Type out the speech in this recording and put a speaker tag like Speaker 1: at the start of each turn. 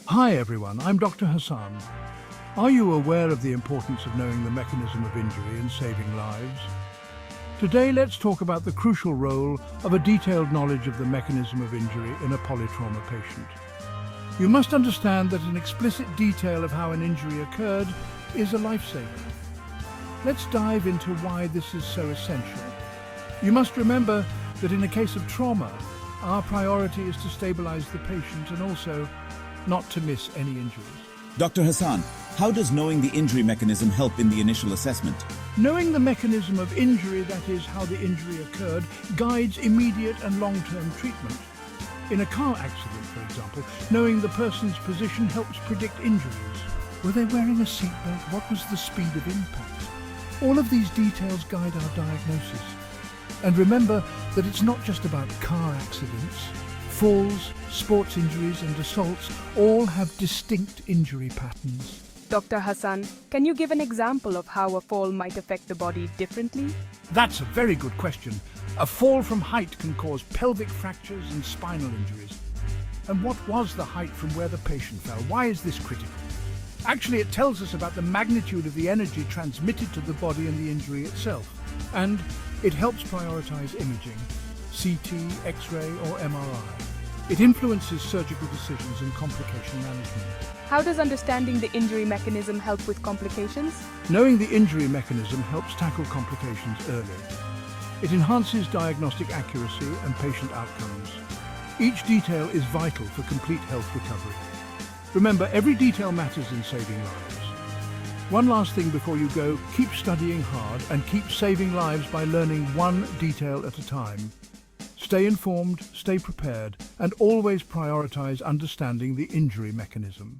Speaker 1: Hi everyone, I'm Dr. Hassan. Are you aware of the importance of knowing the mechanism of injury in saving lives? Today let's talk about the crucial role of a detailed knowledge of the mechanism of injury in a polytrauma patient. You must understand that an explicit detail of how an injury occurred is a lifesaver. Let's dive into why this is so essential. You must remember that in a case of trauma, our priority is to stabilize the patient and also not to miss any injuries.
Speaker 2: Dr. Hassan, how does knowing the injury mechanism help in the initial assessment?
Speaker 1: Knowing the mechanism of injury, that is, how the injury occurred, guides immediate and long-term treatment. In a car accident, for example, knowing the person's position helps predict injuries. Were they wearing a seatbelt? What was the speed of impact? All of these details guide our diagnosis. And remember that it's not just about car accidents. Falls, sports injuries and assaults all have distinct injury patterns.
Speaker 3: Dr. Hassan, can you give an example of how a fall might affect the body differently?
Speaker 1: That's a very good question. A fall from height can cause pelvic fractures and spinal injuries. And what was the height from where the patient fell? Why is this critical? Actually, it tells us about the magnitude of the energy transmitted to the body and the injury itself. And it helps prioritize imaging, CT, X-ray or MRI. It influences surgical decisions and complication management.
Speaker 3: How does understanding the injury mechanism help with complications?
Speaker 1: Knowing the injury mechanism helps tackle complications early. It enhances diagnostic accuracy and patient outcomes. Each detail is vital for complete health recovery. Remember, every detail matters in saving lives. One last thing before you go, keep studying hard and keep saving lives by learning one detail at a time. Stay informed, stay prepared, and always prioritize understanding the injury mechanism.